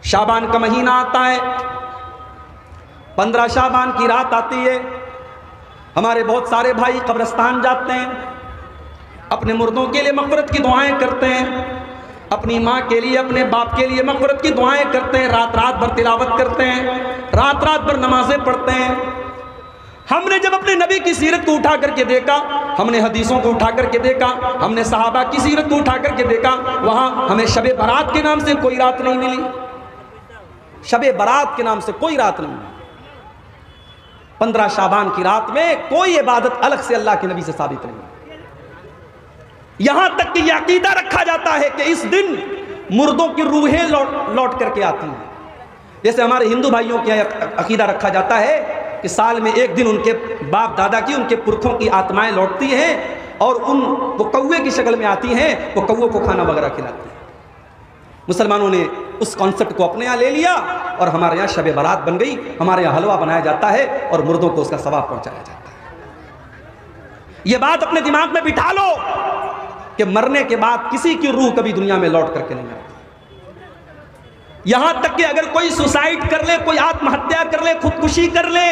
शाबान का महीना आता है, 15 शाबान की रात आती है, हमारे बहुत सारे भाई कब्रिस्तान जाते हैं, अपने मुर्दों के लिए मग़फ़िरत की दुआएं करते हैं, अपनी माँ के लिए, अपने बाप के लिए मग़फ़िरत की दुआएं करते हैं, रात रात भर तिलावत करते हैं, रात रात भर नमाज़ें पढ़ते हैं। हमने जब अपने नबी की सीरत को उठा करके देखा, हमने हदीसों को उठा करके देखा, हमने सहाबा की सीरत को उठा करके देखा, वहाँ हमें शबे बारात के नाम से कोई रात नहीं मिली। शबे बारात के नाम से कोई रात नहीं मिली। 15 शाबान की रात में कोई इबादत अलग से अल्लाह के नबी से साबित नहीं। यहां तक कि यह अकीदा रखा जाता है कि इस दिन मुर्दों की रूहें लौट करके आती हैं। जैसे हमारे हिंदू भाइयों के अकीदा रखा जाता है कि साल में एक दिन उनके बाप दादा की, उनके पुरखों की आत्माएं लौटती हैं और वो कौवे की शक्ल में आती हैं, वो कौवों को खाना वगैरह खिलाती हैं। मुसलमानों ने उस कॉन्सेप्ट को अपने यहाँ ले लिया और हमारे यहाँ शब बारात बन गई। हमारे यहाँ हलवा बनाया जाता है और मुर्दों को उसका सवाब पहुंचाया जाता है। ये बात अपने दिमाग में बिठा लो कि मरने के बाद किसी की रूह कभी दुनिया में लौट करके नहीं आती। यहां तक कि अगर कोई सुसाइड कर ले, कोई आत्महत्या कर ले, खुदकुशी कर ले,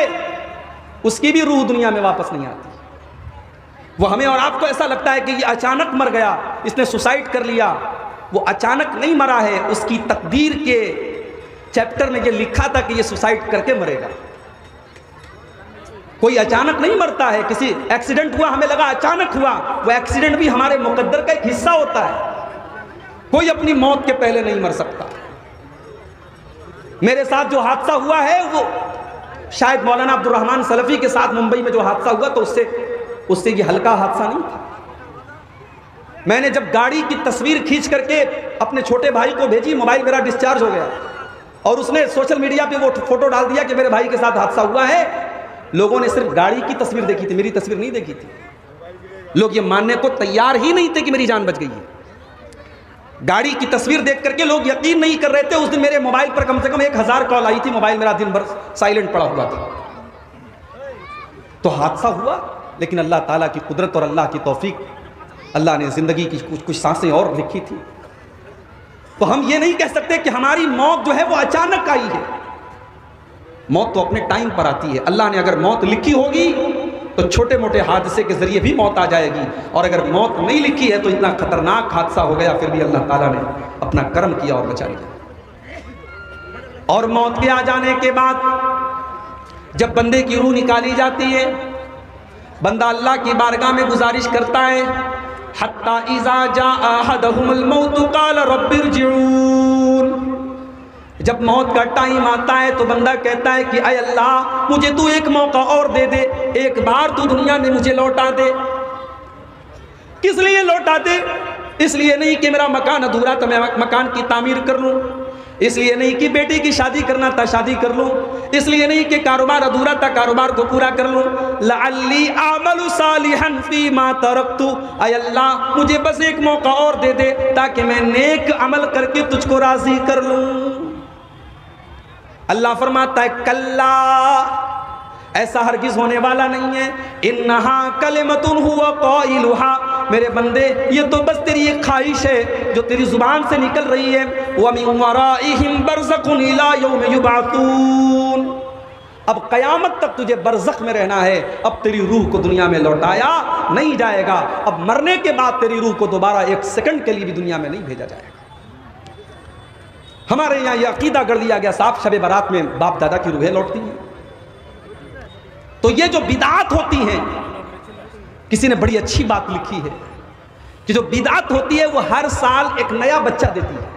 उसकी भी रूह दुनिया में वापस नहीं आती। वो हमें और आपको ऐसा लगता है कि ये अचानक मर गया, इसने सुसाइड कर लिया। वो अचानक नहीं मरा है, उसकी तकदीर के चैप्टर में ये लिखा था कि ये सुसाइड करके मरेगा। कोई अचानक नहीं मरता है। किसी एक्सीडेंट हुआ, हमें लगा अचानक हुआ, वो एक्सीडेंट भी हमारे मुकद्दर का एक हिस्सा होता है। कोई अपनी मौत के पहले नहीं मर सकता। मेरे साथ जो हादसा हुआ है वो शायद मौलाना अब्दुल रहमान सलफी के साथ मुंबई में जो हादसा हुआ तो उससे ये हल्का हादसा नहीं था। मैंने जब गाड़ी की तस्वीर खींच करके अपने छोटे भाई को भेजी, मोबाइल मेरा डिस्चार्ज हो गया और उसने सोशल मीडिया पे वो फोटो डाल दिया कि मेरे भाई के साथ हादसा हुआ है। लोगों ने सिर्फ गाड़ी की तस्वीर देखी थी, मेरी तस्वीर नहीं देखी थी। लोग ये मानने को तैयार ही नहीं थे कि मेरी जान बच गई है। गाड़ी की तस्वीर देख करके लोग यकीन नहीं कर रहे थे। उस दिन मेरे मोबाइल पर कम से कम 1000 कॉल आई थी। मोबाइल मेरा दिन भर साइलेंट पड़ा हुआ था। तो हादसा हुआ, लेकिन अल्लाह ताला की कुदरत और अल्लाह की तौफीक, अल्लाह ने जिंदगी की कुछ सांसें और लिखी थी। तो हम ये नहीं कह सकते कि हमारी मौत जो है वो अचानक आई है। मौत तो अपने टाइम पर आती है। अल्लाह ने अगर मौत लिखी होगी तो छोटे मोटे हादसे के जरिए भी मौत आ जाएगी, और अगर मौत नहीं लिखी है तो इतना खतरनाक हादसा हो गया, फिर भी अल्लाह ताला ने अपना कर्म किया और बचा लिया। और मौत के आ जाने के बाद जब बंदे की रूह निकाली जाती है, बंदा अल्लाह की बारगाह में गुजारिश करता है, हत्ता इज़ा जाअ अहदहुमुल मौत क़ाल रब्बिरजिऊन। जब मौत का टाइम आता है तो बंदा कहता है कि अय अल्लाह, मुझे तू एक मौका और दे दे, एक बार तू दुनिया में मुझे लौटा दे। किस लिए लौटा दे? इसलिए नहीं कि मेरा मकान अधूरा था, मैं मकान की तामीर कर लूं। इसलिए नहीं कि बेटी की शादी करना था, शादी कर लूं। इसलिए नहीं कि कारोबार अधूरा था, कारोबार को पूरा कर लूं। लअल्ली आमलु सालिहन फीमा तरक्तु। अय अल्लाह, मुझे बस एक मौका और दे दे ताकि मैं नेक अमल करके तुझको राजी कर लूं। अल्लाह फरमाता है कल्ला, ऐसा हरगिज होने वाला नहीं है। इन्नहा कलिमतुन हुवा क़ाइलुहा, मेरे बंदे ये तो बस तेरी एक ख्वाहिश है जो तेरी जुबान से निकल रही है। व मिन वराइहिम बरज़खुन इला यौम युबअतून। अब क़यामत तक तुझे बरज़ख में रहना है। अब तेरी रूह को दुनिया में लौटाया नहीं जाएगा। अब मरने के बाद तेरी रूह को दोबारा एक सेकंड के लिए भी दुनिया में नहीं भेजा जाएगा। हमारे यहाँ यह अकीदा कर दिया गया साफ, शब बारात में बाप दादा की रूहें लौटती हैं। तो ये जो बिदात होती हैं, किसी ने बड़ी अच्छी बात लिखी है कि जो बिदात होती है वो हर साल एक नया बच्चा देती है।